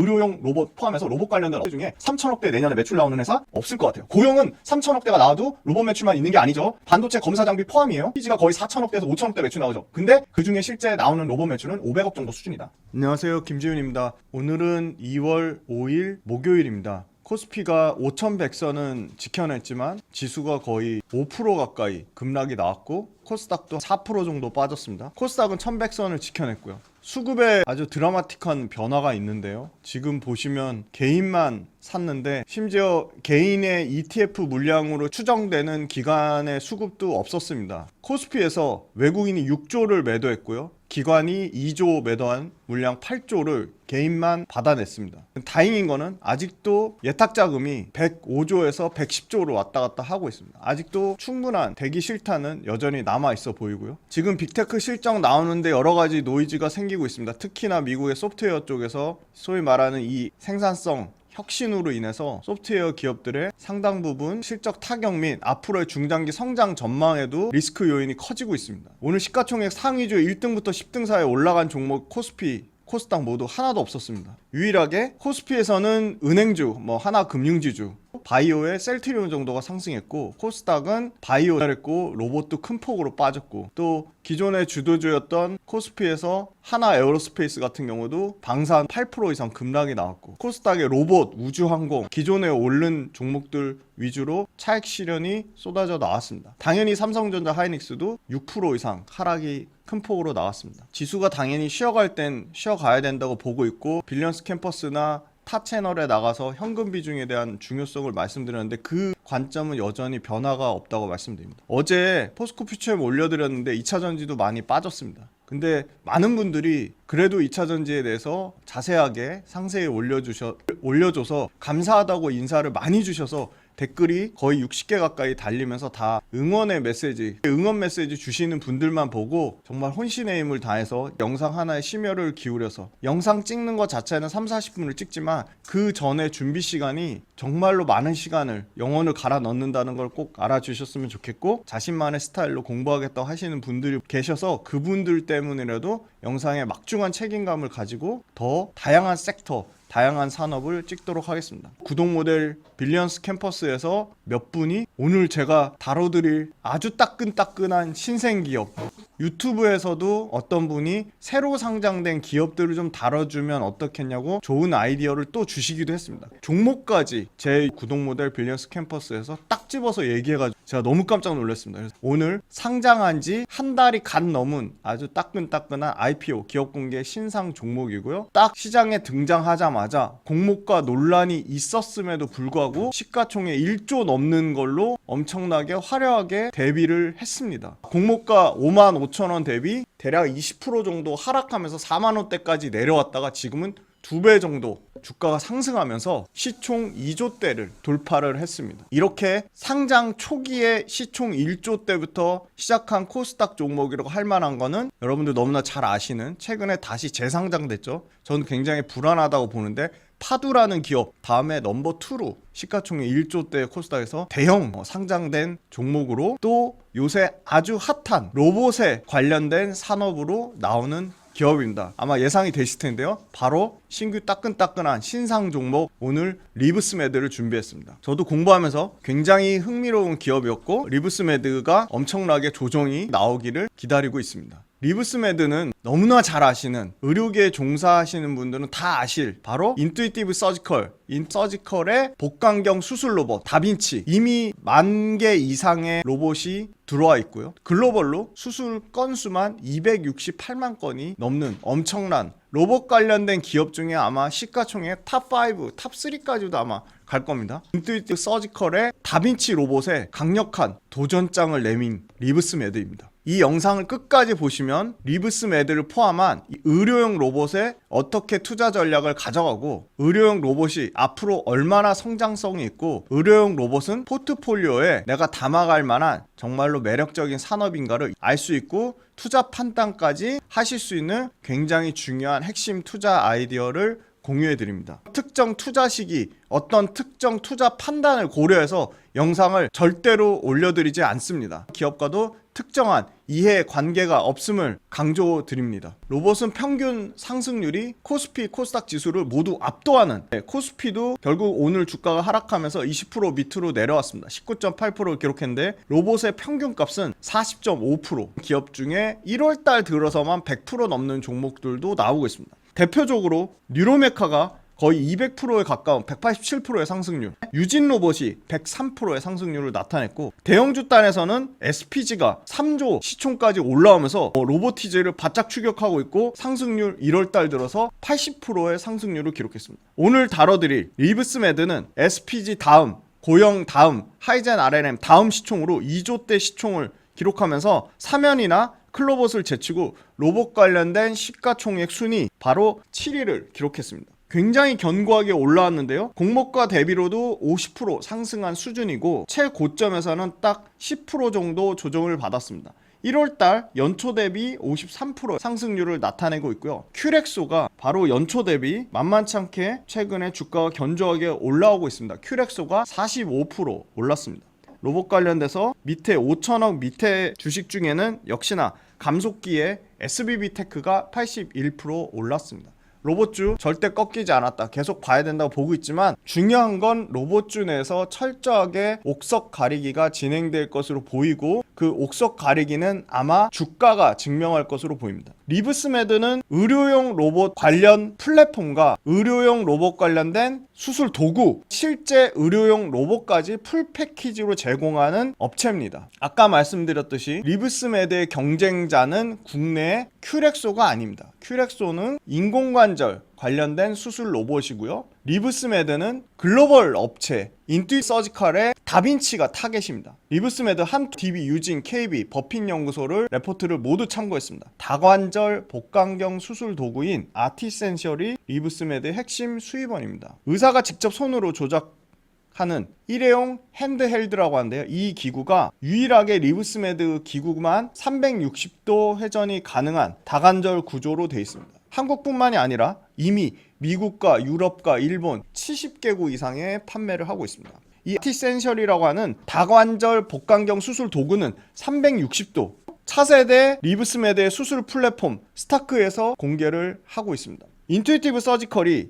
의료용 로봇 포함해서 로봇 관련된 업체 중에 3천억대 내년에 매출 나오는 회사 없을 것 같아요. 고용은 3천억대가 나와도 로봇 매출만 있는 게 아니죠. 반도체 검사 장비 포함이에요. PG가 거의 4천억대에서 5천억대 매출 나오죠. 근데 그중에 실제 나오는 로봇 매출은 500억 정도 수준이다. 안녕하세요, 김지훈입니다. 오늘은 2월 5일 목요일입니다. 코스피가 5100선은 지켜냈지만 지수가 거의 5% 가까이 급락이 나왔고 코스닥도 4% 정도 빠졌습니다. 코스닥은 1100선을 지켜냈고요. 수급에 아주 드라마틱한 변화가 있는데요. 지금 보시면 개인만 샀는데 심지어 개인의 ETF 물량으로 추정되는 기관의 수급도 없었습니다. 코스피에서 외국인이 6조를 매도했고요. 기관이 2조 매도한 물량 8조를 개인만 받아냈습니다. 다행인 거는 아직도 예탁자금이 105조에서 110조로 왔다 갔다 하고 있습니다. 아직도 충분한 대기 실타는 여전히 남아 있어 보이고요. 지금 빅테크 실적 나오는데 여러 가지 노이즈가 생기고 있습니다. 특히나 미국의 소프트웨어 쪽에서 소위 말하는 이 생산성 혁신으로 인해서 소프트웨어 기업들의 상당 부분 실적 타격 및 앞으로의 중장기 성장 전망에도 리스크 요인이 커지고 있습니다. 오늘 시가총액 상위주 1등부터 10등 사이에 올라간 종목 코스피, 코스닥 모두 하나도 없었습니다. 유일하게 코스피에서는 은행주, 하나금융지주, 바이오의 셀트리온 정도가 상승했고 코스닥은 바이오 잘했고 로봇도 큰 폭으로 빠졌고 또 기존의 주도주였던 코스피에서 하나 에어로스페이스 같은 경우도 방산 8% 이상 급락이 나왔고 코스닥의 로봇, 우주항공, 기존에 오른 종목들 위주로 차익 실현이 쏟아져 나왔습니다. 당연히 삼성전자 하이닉스도 6% 이상 하락이 큰 폭으로 나왔습니다. 지수가 당연히 쉬어갈 땐 쉬어가야 된다고 보고 있고 빌리언스 캠퍼스나 타 채널에 나가서 현금 비중에 대한 중요성을 말씀드렸는데 그 관점은 여전히 변화가 없다고 말씀드립니다. 어제 포스코 퓨처엠 올려드렸는데 2차전지도 많이 빠졌습니다. 근데 많은 분들이 그래도 2차전지에 대해서 자세하게 상세히 올려줘서 감사하다고 인사를 많이 주셔서 댓글이 거의 60개 가까이 달리면서 다 응원 메시지 주시는 분들만 보고 정말 혼신의 힘을 다해서 영상 하나에 심혈을 기울여서 영상 찍는 것 자체는 30-40분을 찍지만 그 전에 준비 시간이 정말로 많은 시간을 영혼을 갈아 넣는다는 걸 꼭 알아주셨으면 좋겠고 자신만의 스타일로 공부하겠다고 하시는 분들이 계셔서 그분들 때문이라도 영상에 막중한 책임감을 가지고 더 다양한 섹터 다양한 산업을 찍도록 하겠습니다. 구독 모델 빌리언스 캠퍼스에서 몇 분이 오늘 제가 다뤄드릴 아주 따끈따끈한 신생기업 유튜브에서도 어떤 분이 새로 상장된 기업들을 좀 다뤄주면 어떻겠냐고 좋은 아이디어를 또 주시기도 했습니다. 종목까지 제 구독 모델 빌리언스 캠퍼스에서 딱 집어서 얘기해가지고 제가 너무 깜짝 놀랐습니다. 그래서 오늘 상장한 지 한 달이 갓 넘은 아주 따끈따끈한 IPO 기업 공개 신상 종목이고요. 딱 시장에 등장하자마자 공모가 논란이 있었음에도 불구하고 시가총액 1조 넘는 걸로 엄청나게 화려하게 데뷔를 했습니다. 공모가 55,000원 대비 대략 20% 정도 하락하면서 40,000원대까지 내려왔다가 지금은 2배 정도 주가가 상승하면서 시총 2조대를 돌파를 했습니다. 이렇게 상장 초기에 시총 1조 대부터 시작한 코스닥 종목이라고 할 만한 거는 여러분들 너무나 잘 아시는 최근에 다시 재상장됐죠. 저는 굉장히 불안하다고 보는데 파두라는 기업 다음에 넘버2로 시가총액 1조대 코스닥에서 대형 상장된 종목으로 또 요새 아주 핫한 로봇에 관련된 산업으로 나오는 기업입니다. 아마 예상이 되실 텐데요. 바로 신규 따끈따끈한 신상 종목 오늘 리브스메드를 준비했습니다. 저도 공부하면서 굉장히 흥미로운 기업이었고 리브스메드가 엄청나게 조정이 나오기를 기다리고 있습니다. 리브스메드는 너무나 잘 아시는 의료계에 종사하시는 분들은 다 아실 바로 인투이티브 서지컬의 복강경 수술 로봇 다빈치 이미 10,000개 이상의 로봇이 들어와 있고요. 글로벌로 수술 건수만 268만 건이 넘는 엄청난 로봇 관련된 기업 중에 아마 시가총액 탑5, 탑3까지도 아마 갈 겁니다. 인투이티브 서지컬의 다빈치 로봇에 강력한 도전장을 내민 리브스메드입니다. 이 영상을 끝까지 보시면 리브스메드를 포함한 의료용 로봇에 어떻게 투자 전략을 가져가고 의료용 로봇이 앞으로 얼마나 성장성이 있고 의료용 로봇은 포트폴리오에 내가 담아갈 만한 정말로 매력적인 산업인가를 알 수 있고 투자 판단까지 하실 수 있는 굉장히 중요한 핵심 투자 아이디어를 공유해드립니다. 특정 투자 시기, 어떤 특정 투자 판단을 고려해서 영상을 절대로 올려드리지 않습니다. 기업과도 특정한 이해 관계가 없음을 강조드립니다. 로봇은 평균 상승률이 코스피, 코스닥 지수를 모두 압도하는, 코스피도 결국 오늘 주가가 하락하면서 20% 밑으로 내려왔습니다. 19.8%를 기록했는데 로봇의 평균값은 40.5%, 기업 중에 1월달 들어서만 100% 넘는 종목들도 나오고 있습니다. 대표적으로 뉴로메카가 거의 200%에 가까운 187%의 상승률, 유진로봇이 103%의 상승률을 나타냈고, 대형주 단에서는 SPG가 3조 시총까지 올라오면서 로보티즈를 바짝 추격하고 있고 상승률 1월달 들어서 80%의 상승률을 기록했습니다. 오늘 다뤄드릴 리브스메드는 SPG 다음, 고영 다음, 하이젠 RNM 다음 시총으로 2조대 시총을 기록하면서 사면이나 클로봇을 제치고 로봇 관련된 시가총액 순위 바로 7위를 기록했습니다. 굉장히 견고하게 올라왔는데요. 공모가 대비로도 50% 상승한 수준이고 최고점에서는 딱 10% 정도 조정을 받았습니다. 1월달 연초 대비 53% 상승률을 나타내고 있고요. 큐렉소가 바로 연초 대비 만만치 않게 최근에 주가가 견조하게 올라오고 있습니다. 큐렉소가 45% 올랐습니다. 로봇 관련돼서 밑에 5천억 밑에 주식 중에는 역시나 감속기의 SBB테크가 81% 올랐습니다. 로봇주 절대 꺾이지 않았다. 계속 봐야 된다고 보고 있지만 중요한 건 로봇주 내에서 철저하게 옥석 가리기가 진행될 것으로 보이고 그 옥석 가리기는 아마 주가가 증명할 것으로 보입니다. 리브스메드는 의료용 로봇 관련 플랫폼과 의료용 로봇 관련된 수술 도구, 실제 의료용 로봇까지 풀 패키지로 제공하는 업체입니다. 아까 말씀드렸듯이 리브스메드의 경쟁자는 국내의 큐렉소가 아닙니다. 큐렉소는 인공관절 관련된 수술 로봇이고요. 리브스메드는 글로벌 업체 인투이서지컬의 다빈치가 타겟입니다. 리브스메드 한 DB, 유진, KB, 버핀 연구소를 레포트를 모두 참고했습니다. 다관절 복강경 수술 도구인 아티센셜이 리브스메드의 핵심 수입원입니다. 의사가 직접 손으로 조작하는 일회용 핸드헬드라고 하는데요. 이 기구가 유일하게 리브스메드 기구만 360도 회전이 가능한 다관절 구조로 되어 있습니다. 한국뿐만이 아니라 이미 미국과 유럽과 일본 70개국 이상의 판매를 하고 있습니다. 이 아티센셜이라고 하는 다관절 복강경 수술 도구는 360도 차세대 리브스메드의 수술 플랫폼 스타크에서 공개를 하고 있습니다. 인투이티브 서지컬이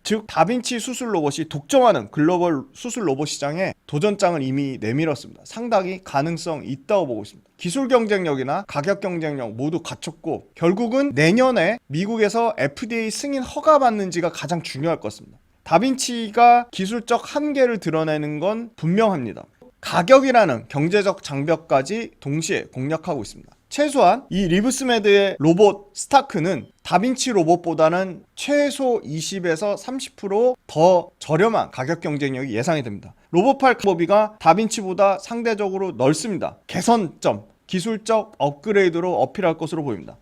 즉 다빈치 수술 로봇이 독점하는 글로벌 수술 로봇 시장에 도전장을 이미 내밀었습니다. 상당히 가능성 있다고 보고 있습니다. 기술 경쟁력이나 가격 경쟁력 모두 갖췄고 결국은 내년에 미국에서 FDA 승인 허가 받는지가 가장 중요할 것 같습니다. 다빈치가 기술적 한계를 드러내는 건 분명합니다. 가격이라는 경제적 장벽까지 동시에 공략하고 있습니다. 최소한 이 리브스메드의 로봇 스타크는 다빈치 로봇보다는 최소 20에서 30% 더 저렴한 가격 경쟁력이 예상이 됩니다. 로봇팔 가보비가 다빈치보다 상대적으로 넓습니다. 개선점, 기술적 업그레이드로 어필할 것으로 보입니다.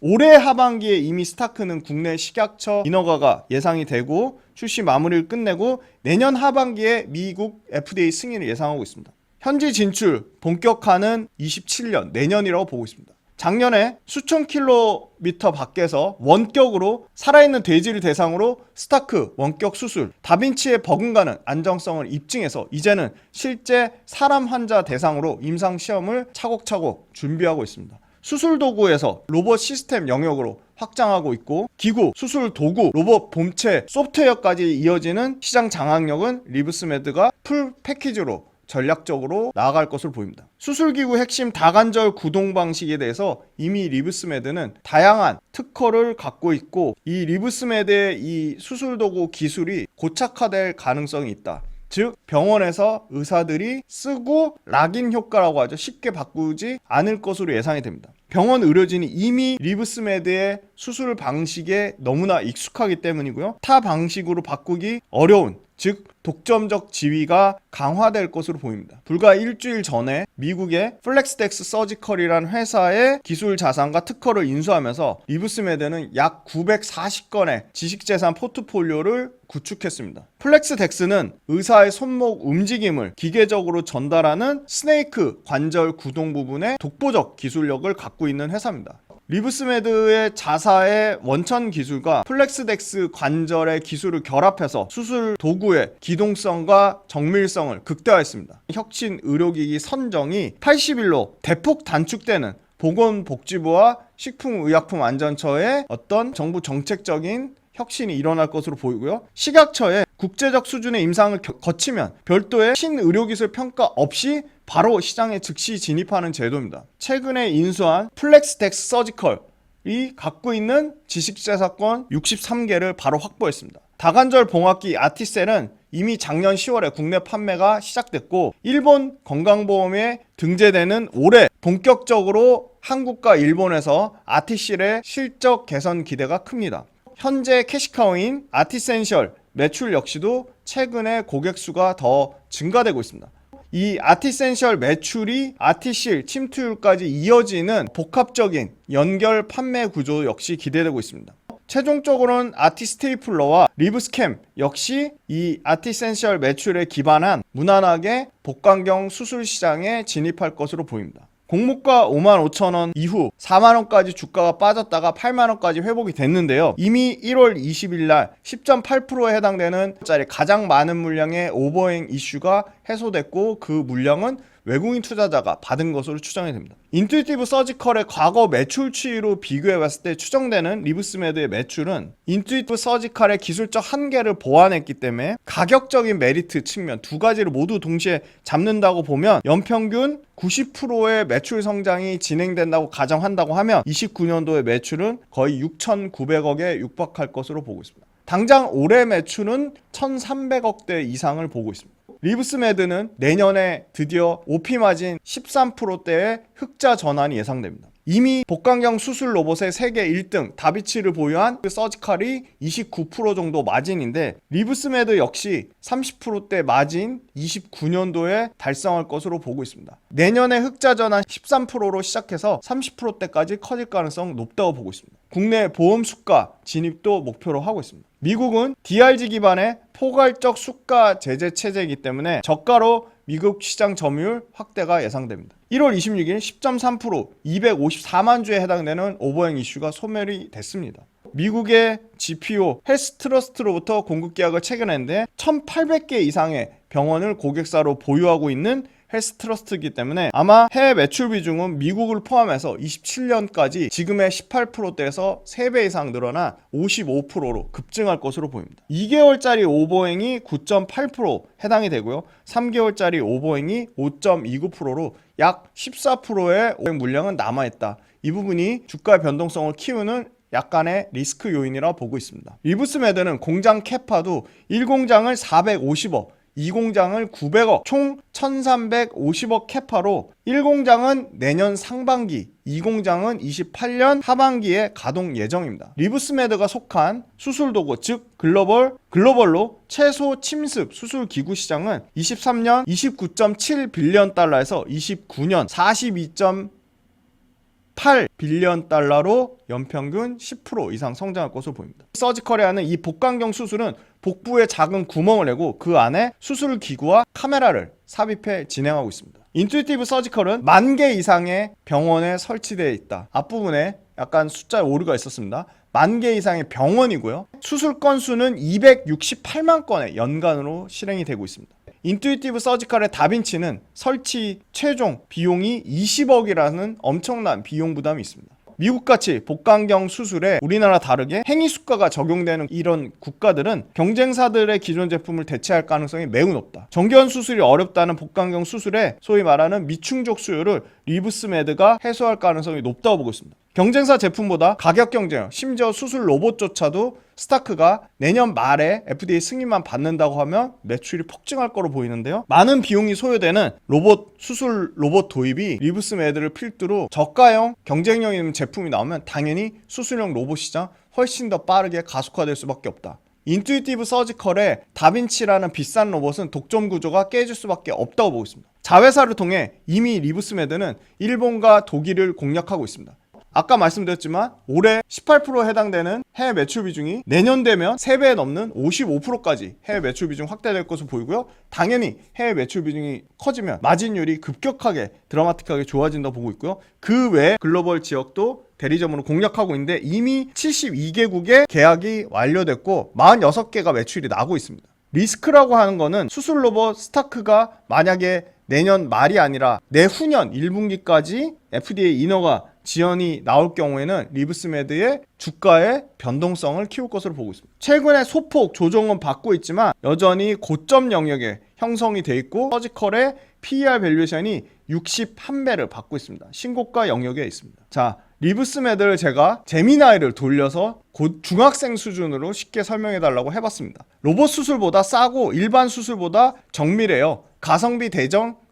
올해 하반기에 이미 스타크는 국내 식약처 인허가가 예상이 되고 출시 마무리를 끝내고 내년 하반기에 미국 FDA 승인을 예상하고 있습니다. 현지 진출 본격화는 27년 내년이라고 보고 있습니다. 작년에 수천 킬로미터 밖에서 원격으로 살아있는 돼지를 대상으로 스타크 원격 수술, 다빈치의 버금가는 안정성을 입증해서 이제는 실제 사람 환자 대상으로 임상 시험을 차곡차곡 준비하고 있습니다. 수술 도구에서 로봇 시스템 영역으로 확장하고 있고 기구, 수술 도구, 로봇 본체, 소프트웨어까지 이어지는 시장 장악력은 리브스메드가 풀 패키지로 전략적으로 나아갈 것으로 보입니다. 수술기구 핵심 다관절 구동 방식에 대해서 이미 리브스메드는 다양한 특허를 갖고 있고 이 리브스메드의 이 수술도구 기술이 고착화될 가능성이 있다. 즉 병원에서 의사들이 쓰고 락인 효과라고 하죠. 쉽게 바꾸지 않을 것으로 예상이 됩니다. 병원 의료진이 이미 리브스메드의 수술 방식에 너무나 익숙하기 때문이고요. 타 방식으로 바꾸기 어려운, 즉 독점적 지위가 강화될 것으로 보입니다. 불과 일주일 전에 미국의 플렉스덱스 서지컬이라는 회사의 기술 자산과 특허를 인수하면서 리브스메드는 약 940건의 지식재산 포트폴리오를 구축했습니다. 플렉스덱스는 의사의 손목 움직임을 기계적으로 전달하는 스네이크 관절 구동 부분에 독보적 기술력을 갖고 있는 회사입니다. 리브스메드의 자사의 원천 기술과 플렉스덱스 관절의 기술을 결합해서 수술 도구의 기동성과 정밀성을 극대화했습니다. 혁신 의료기기 선정이 80일로 대폭 단축되는 보건복지부와 식품의약품안전처의 어떤 정부 정책적인 혁신이 일어날 것으로 보이고요. 식약처의 국제적 수준의 임상을 거치면 별도의 신의료기술 평가 없이 바로 시장에 즉시 진입하는 제도입니다. 최근에 인수한 플렉스덱스 서지컬이 갖고 있는 지식재산권 63개를 바로 확보했습니다. 다관절 봉합기 아티셀은 이미 작년 10월에 국내 판매가 시작됐고 일본 건강보험에 등재되는 올해 본격적으로 한국과 일본에서 아티실의 실적 개선 기대가 큽니다. 현재 캐시카우인 아티센셜 매출 역시도 최근에 고객 수가 더 증가되고 있습니다. 이 아티센셜 매출이 아티실 침투율까지 이어지는 복합적인 연결 판매 구조 역시 기대되고 있습니다. 최종적으로는 아티스테이플러와 리브스캠 역시 이 아티센셜 매출에 기반한 무난하게 복강경 수술 시장에 진입할 것으로 보입니다. 공모가 55,000원 이후 4만원까지 주가가 빠졌다가 8만원까지 회복이 됐는데요. 이미 1월 20일 날 10.8%에 해당되는 짜리 가장 많은 물량의 오버행 이슈가 해소됐고 그 물량은 외국인 투자자가 받은 것으로 추정이 됩니다. 인투이티브 서지컬의 과거 매출 추이로 비교해봤을 때 추정되는 리브스메드의 매출은 인투이티브 서지컬의 기술적 한계를 보완했기 때문에 가격적인 메리트 측면 두 가지를 모두 동시에 잡는다고 보면 연평균 90%의 매출 성장이 진행된다고 가정한다고 하면 29년도의 매출은 거의 6,900억에 육박할 것으로 보고 있습니다. 당장 올해 매출은 1,300억대 이상을 보고 있습니다. 리브스메드는 내년에 드디어 OP마진 13%대의 흑자 전환이 예상됩니다. 이미 복강경 수술 로봇의 세계 1등 다비치를 보유한 서지컬이 29% 정도 마진인데 리브스메드 역시 30%대 마진 29년도에 달성할 것으로 보고 있습니다. 내년에 흑자 전환 13%로 시작해서 30%대까지 커질 가능성 높다고 보고 있습니다. 국내 보험 수가 진입도 목표로 하고 있습니다. 미국은 DRG 기반의 포괄적 수가 제재 체제이기 때문에 저가로 미국 시장 점유율 확대가 예상됩니다. 1월 26일 10.3% 254만 주에 해당되는 오버행 이슈가 소멸이 됐습니다. 미국의 GPO 헬스트러스트로부터 공급 계약을 체결했는데 1,800개 이상의 병원을 고객사로 보유하고 있는 헬스트러스트이기 때문에 아마 해외 매출 비중은 미국을 포함해서 27년까지 지금의 18%대에서 3배 이상 늘어나 55%로 급증할 것으로 보입니다. 2개월짜리 오버행이 9.8% 해당이 되고요. 3개월짜리 오버행이 5.29%로 약 14%의 오버행 물량은 남아있다. 이 부분이 주가 변동성을 키우는 약간의 리스크 요인이라 보고 있습니다. 리브스메드는 공장 캐파도 1공장을 450억 2공장을 900억, 총 1350억 캐파로 1공장은 내년 상반기, 2공장은 28년 하반기에 가동 예정입니다. 리브스메드가 속한 수술도구, 즉 글로벌로 최소 침습 수술기구 시장은 23년 29.7 빌리언 달러에서 29년 42.8 빌리언 달러로 연평균 10% 이상 성장할 것으로 보입니다. 서지컬이 하는 이 복강경 수술은 복부에 작은 구멍을 내고 그 안에 수술 기구와 카메라를 삽입해 진행하고 있습니다. 인투이티브 서지컬은 10,000개 이상의 병원에 설치되어 있다. 앞부분에 약간 숫자에 오류가 있었습니다. 10,000개 이상의 병원이고요. 수술 건수는 268만 건의 연간으로 실행이 되고 있습니다. 인투이티브 서지컬의 다빈치는 설치 최종 비용이 20억이라는 엄청난 비용 부담이 있습니다. 미국같이 복강경 수술에 우리나라 다르게 행위수가가 적용되는 이런 국가들은 경쟁사들의 기존 제품을 대체할 가능성이 매우 높다. 정교한 수술이 어렵다는 복강경 수술에 소위 말하는 미충족 수요를 리브스메드가 해소할 가능성이 높다고 보고 있습니다. 경쟁사 제품보다 가격 경쟁, 심지어 수술 로봇조차도 스타크가 내년 말에 FDA 승인만 받는다고 하면 매출이 폭증할 거로 보이는데요. 많은 비용이 소요되는 수술 로봇 도입이 리브스메드를 필두로 저가형 경쟁력 있는 제품이 나오면 당연히 수술용 로봇 시장 훨씬 더 빠르게 가속화될 수밖에 없다. 인투이티브 서지컬의 다빈치라는 비싼 로봇은 독점 구조가 깨질 수밖에 없다고 보고 있습니다. 자회사를 통해 이미 리브스메드는 일본과 독일을 공략하고 있습니다. 아까 말씀드렸지만 올해 18% 해당되는 해외 매출 비중이 내년 되면 3배 넘는 55%까지 해외 매출 비중 확대될 것으로 보이고요. 당연히 해외 매출 비중이 커지면 마진율이 급격하게 드라마틱하게 좋아진다고 보고 있고요. 그 외 글로벌 지역도 대리점으로 공략하고 있는데 이미 72개국의 계약이 완료됐고 46개가 매출이 나고 있습니다. 리스크라고 하는 거는 수술 로봇 스타크가 만약에 내년 말이 아니라 내후년 1분기까지 FDA 인허가 지연이 나올 경우에는 리브스메드의 주가의 변동성을 키울 것으로 보고 있습니다. 최근에 소폭 조정은 받고 있지만 여전히 고점 영역에 형성이 돼 있고 서지컬의 PER 밸류에이션이 61배를 받고 있습니다. 신고가 영역에 있습니다. 자, 리브스메드를 제가 제미나이를 돌려서 곧 중학생 수준으로 쉽게 설명해 달라고 해봤습니다. 로봇 수술보다 싸고 일반 수술보다 정밀해요. 가성비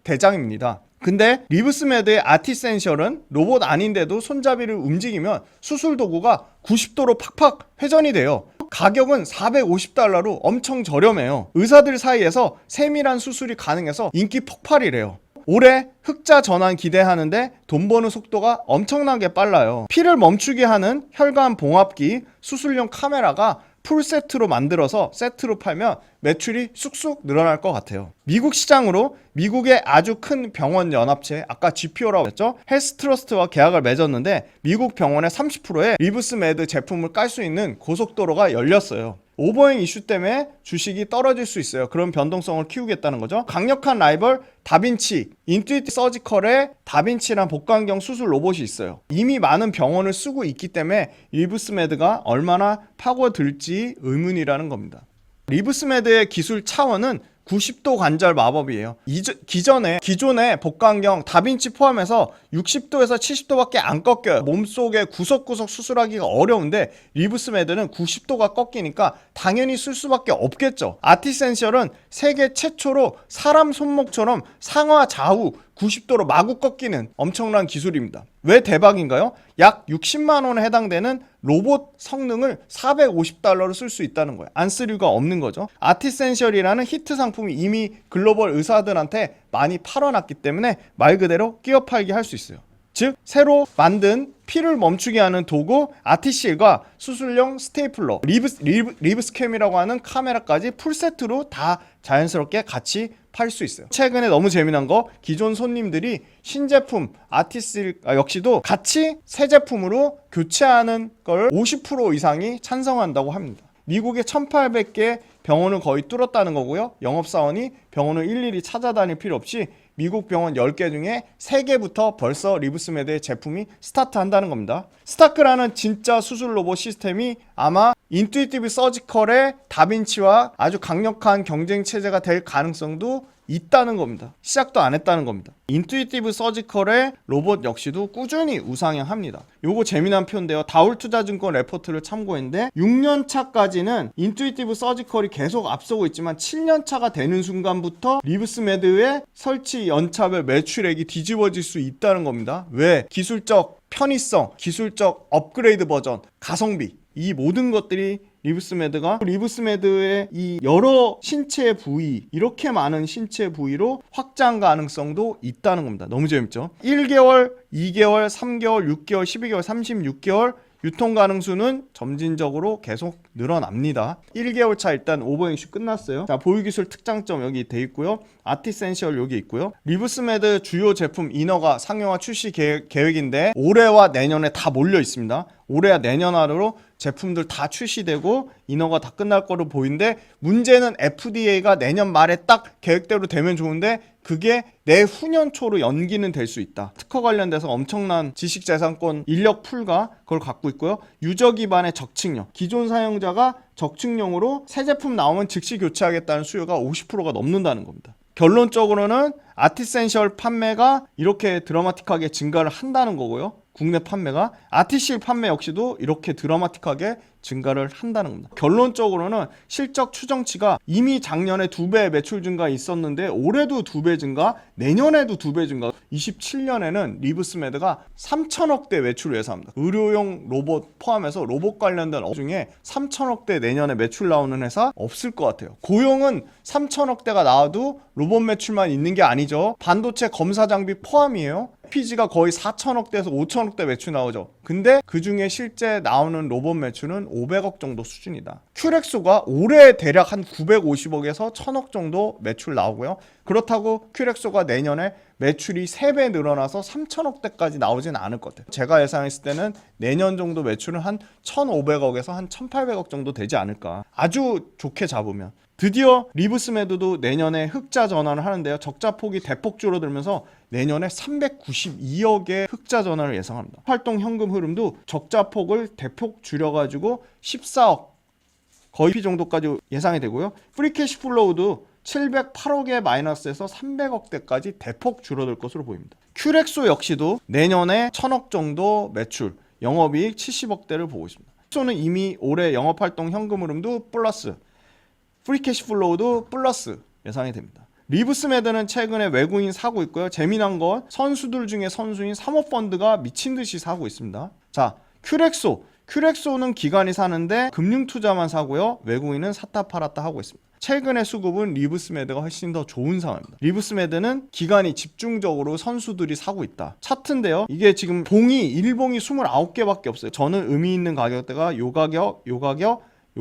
대장입니다. 근데 리브스메드의 아티센셜은 로봇 아닌데도 손잡이를 움직이면 수술 도구가 90도로 팍팍 회전이 돼요. 가격은 $450로 엄청 저렴해요. 의사들 사이에서 세밀한 수술이 가능해서 인기 폭발이래요. 올해 흑자 전환 기대하는데 돈 버는 속도가 엄청나게 빨라요. 피를 멈추게 하는 혈관 봉합기, 수술용 카메라가 풀세트로 만들어서 세트로 팔면 매출이 쑥쑥 늘어날 것 같아요. 미국 시장으로 미국의 아주 큰 병원 연합체, 아까 GPO라고 했죠? 헬스트러스트와 계약을 맺었는데 미국 병원의 30%에 리브스메드 제품을 깔 수 있는 고속도로가 열렸어요. 오버행 이슈 때문에 주식이 떨어질 수 있어요. 그런 변동성을 키우겠다는 거죠. 강력한 라이벌 다빈치, 인투이티브 서지컬의 다빈치란 복강경 수술 로봇이 있어요. 이미 많은 병원을 쓰고 있기 때문에 리브스메드가 얼마나 파고들지 의문이라는 겁니다. 리브스메드의 기술 차원은 90도 관절 마법이에요. 기존의 복강경 다빈치 포함해서 60도에서 70도밖에 안 꺾여요. 몸속에 구석구석 수술하기가 어려운데 리브스메드는 90도가 꺾이니까 당연히 쓸 수밖에 없겠죠. 아티센셜은 세계 최초로 사람 손목처럼 상하 좌우 90도로 마구 꺾이는 엄청난 기술입니다. 왜 대박인가요? 약 60만 원에 해당되는 로봇 성능을 $450로 쓸 수 있다는 거예요. 안 쓸 이유가 없는 거죠. 아티센셜이라는 히트 상품이 이미 글로벌 의사들한테 많이 팔아놨기 때문에 말 그대로 끼어 팔기 할 수 있어요. 즉 새로 피를 멈추게 하는 도구 아티실과 수술용 스테이플러, 리브스캠이라고 하는 카메라까지 풀세트로 다 자연스럽게 같이 팔 수 있어요. 최근에 너무 재미난 거, 기존 손님들이 신제품 아티실 역시도 같이 새 제품으로 교체하는 걸 50% 이상이 찬성한다고 합니다. 미국의 1800개 병원을 거의 뚫었다는 거고요. 영업사원이 병원을 일일이 찾아다닐 필요 없이 미국 병원 10개 중에 3개부터 벌써 리브스메드의 제품이 스타트한다는 겁니다. 스타크라는 진짜 수술 로봇 시스템이 아마 인투이티브 서지컬의 다빈치와 아주 강력한 경쟁 체제가 될 가능성도 있다는 겁니다. 시작도 안 했다는 겁니다. 인투이티브 서지컬의 로봇 역시도 꾸준히 우상향합니다. 요거 재미난 표인데요. 다울투자증권 레포트를 참고했는데 6년 차까지는 인투이티브 서지컬이 계속 앞서고 있지만 7년 차가 되는 순간부터 리브스메드의 설치 연차별 매출액이 뒤집어질 수 있다는 겁니다. 왜? 기술적 편의성, 기술적 업그레이드 버전, 가성비, 이 모든 것들이 리브스메드의 이 여러 신체 부위, 이렇게 많은 신체 부위로 확장 가능성도 있다는 겁니다. 너무 재밌죠? 1개월, 2개월, 3개월, 6개월, 12개월, 36개월 유통 가능수는 점진적으로 계속 늘어납니다. 1개월 차 일단 오버행 이슈 끝났어요. 자, 보유기술 특장점 여기 돼 있고요. 아티센셜 여기 있고요. 리브스메드 주요 제품 인허가 상용화 출시 계획인데 올해와 내년에 다 몰려 있습니다. 올해와 내년 하루로 제품들 다 출시되고 인허가 다 끝날 거로 보이는데 문제는 FDA가 내년 말에 딱 계획대로 되면 좋은데 그게 내후년 초로 연기는 될 수 있다. 특허 관련돼서 엄청난 지식재산권 인력 풀과 그걸 갖고 있고요. 유저 기반의 적층력, 기존 사용자가 적층용으로 새 제품 나오면 즉시 교체하겠다는 수요가 50%가 넘는다는 겁니다. 결론적으로는 아티센셜 판매가 이렇게 드라마틱하게 증가를 한다는 거고요. 국내 판매가 아티실 판매 역시도 이렇게 드라마틱하게 증가를 한다는 겁니다. 결론적으로는 실적 추정치가 이미 작년에 2배 매출 증가 있었는데 올해도 2배 증가, 내년에도 2배 증가, 27년에는 리브스메드가 3천억대 매출을 예상합니다. 의료용 로봇 포함해서 로봇 관련된 업 중에 3천억대 내년에 매출 나오는 회사 없을 것 같아요. 고용은 3천억대가 나와도 로봇 매출만 있는 게 아니죠. 반도체 검사 장비 포함이에요. PG가 거의 4천억대에서 5천억대 매출 나오죠. 근데 그중에 실제 나오는 로봇 매출은 500억 정도 수준이다. 큐렉소가 올해 대략 한 950억에서 1000억 정도 매출 나오고요. 그렇다고 큐렉소가 내년에 매출이 3배 늘어나서 3000억대까지 나오진 않을 것 같아요. 제가 예상했을 때는 내년 정도 매출은 한 1500억에서 한 1800억 정도 되지 않을까. 아주 좋게 잡으면. 드디어 리브스메드도 내년에 흑자 전환을 하는데요. 적자 폭이 대폭 줄어들면서 내년에 392억의 흑자 전환을 예상합니다. 활동 현금 흐름도 적자 폭을 대폭 줄여가지고 14억 거의 피 정도까지 예상이 되고요. 프리캐시 플로우도 708억의 마이너스에서 300억대까지 대폭 줄어들 것으로 보입니다. 큐렉소 역시도 내년에 1000억 정도 매출, 영업이익 70억대를 보고 있습니다. 큐렉소는 이미 올해 영업활동 현금 흐름도 플러스, 프리캐시 플로우도 플러스 예상이 됩니다. 리브스메드는 최근에 외국인 사고 있고요. 재미난 건 선수들 중에 선수인 사모펀드가 미친 듯이 사고 있습니다. 자, 큐렉소는 기관이 사는데 금융투자만 사고요. 외국인은 샀다 팔았다 하고 있습니다. 최근의 수급은 리브스메드가 훨씬 더 좋은 상황입니다. 리브스메드는 기관이 집중적으로 선수들이 사고 있다. 차트인데요. 이게 지금 일봉이 29개밖에 없어요. 저는 의미 있는 가격대가 요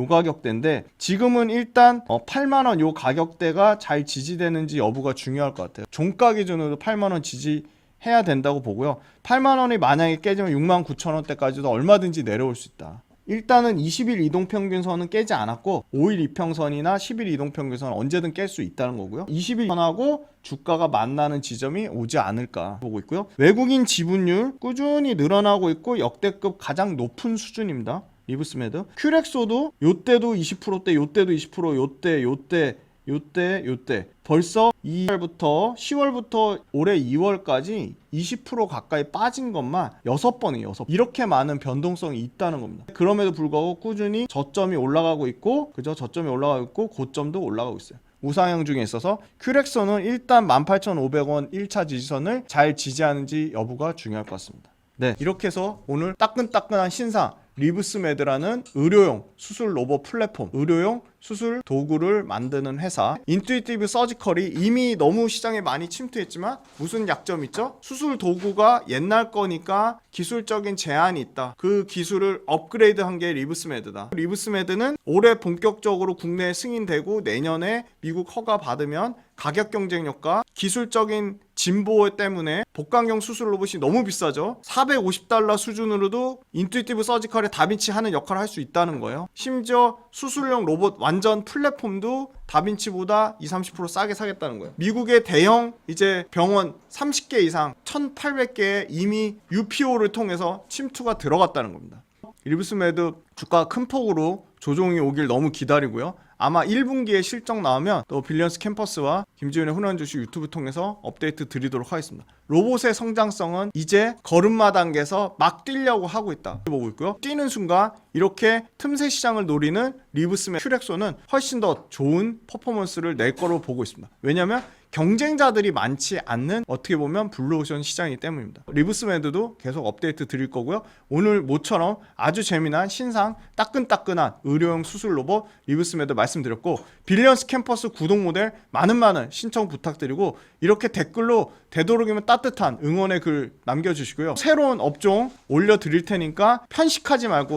가격대인데 지금은 일단 8만원 요 가격대가 잘 지지되는지 여부가 중요할 것 같아요. 종가 기준으로 8만원 지지해야 된다고 보고요. 8만원이 만약에 깨지면 69,000원대까지도 얼마든지 내려올 수 있다. 일단은 20일 이동평균선은 깨지 않았고 5일 이평선이나 10일 이동평균선은 언제든 깰 수 있다는 거고요. 20일 선하고 주가가 만나는 지점이 오지 않을까 보고 있고요. 외국인 지분율 꾸준히 늘어나고 있고 역대급 가장 높은 수준입니다. 리브스메드. 큐렉소도 요때도 20%대, 요때도 20%, 요때 벌써 10월부터 올해 2월까지 20% 가까이 빠진 것만 6번이에요. 이렇게 많은 변동성이 있다는 겁니다. 그럼에도 불구하고 꾸준히 저점이 올라가고 있고 고점도 올라가고 있어요. 우상향 중에 있어서 큐렉소는 일단 18,500원 1차 지지선을 잘 지지하는지 여부가 중요할 것 같습니다. 네, 이렇게 해서 오늘 따끈따끈한 신상 리브스메드라는 의료용 수술 로봇 플랫폼, 의료용 수술 도구를 만드는 회사 인투이티브 서지컬이 이미 너무 시장에 많이 침투했지만 무슨 약점이 있죠? 수술 도구가 옛날 거니까 기술적인 제한이 있다. 그 기술을 업그레이드한 게 리브스메드다. 리브스메드는 올해 본격적으로 국내에 승인되고 내년에 미국 허가 받으면 가격 경쟁력과 기술적인 진보 때문에 복강경 수술 로봇이 너무 비싸죠. $450 수준으로도 인투이티브 서지컬의 다빈치 하는 역할을 할 수 있다는 거예요. 심지어 수술용 로봇 완전 플랫폼도 다빈치보다 20-30% 싸게 사겠다는 거예요. 미국의 대형 이제 병원 30개 이상 1,800개에 이미 UPO를 통해서 침투가 들어갔다는 겁니다. 리브스메드 주가가 큰 폭으로 조정이 오길 너무 기다리고요. 아마 1분기에 실적 나오면 또 빌리언스 캠퍼스와 김지훈의 훈훈한 주식 유튜브 통해서 업데이트 드리도록 하겠습니다. 로봇의 성장성은 이제 걸음마 단계에서 막 뛰려고 하고 있다 보고 있고요. 뛰는 순간 이렇게 틈새 시장을 노리는 리브스메드 큐렉소는 훨씬 더 좋은 퍼포먼스를 낼 거로 보고 있습니다. 왜냐하면 경쟁자들이 많지 않는 어떻게 보면 블루오션 시장이기 때문입니다. 리브스메드도 계속 업데이트 드릴 거고요. 오늘 모처럼 아주 재미난 신상 따끈따끈한 의료용 수술 로봇 리브스메드 말씀드렸고 빌리언스 캠퍼스 구독 모델 많은 신청 부탁드리고 이렇게 댓글로 되도록이면 따뜻한 응원의 글 남겨주시고요. 새로운 업종 올려드릴 테니까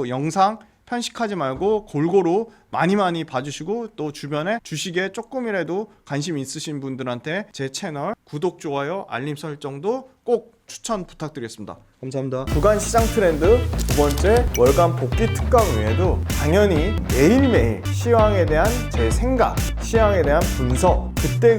영상 편식하지 말고 골고루 많이 봐주시고 또 주변에 주식에 조금이라도 관심 있으신 분들한테 제 채널 구독, 좋아요, 알림 설정도 꼭 추천 부탁드리겠습니다. 감사합니다. 주간 시장 트렌드 두 번째 월간 복귀 특강 외에도 당연히 매일매일 시황에 대한 제 생각, 시황에 대한 분석, 그때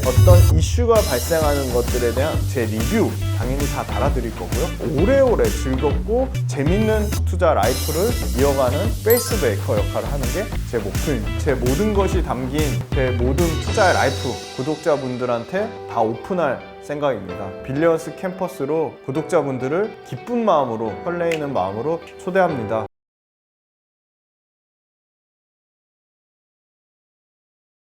어떤 이슈가 발생하는 것들에 대한 제 리뷰 당연히 다 달아드릴 거고요. 오래오래 즐겁고 재밌는 투자 라이프를 이어가는 페이스 브레이커 역할을 하는 게 제 목표입니다. 제 모든 것이 담긴 제 모든 투자의 라이프 구독자분들한테 다 오픈할 생각입니다. 빌리언스 캠퍼스로 구독자분들을 기쁜 마음으로 설레이는 마음으로 초대합니다.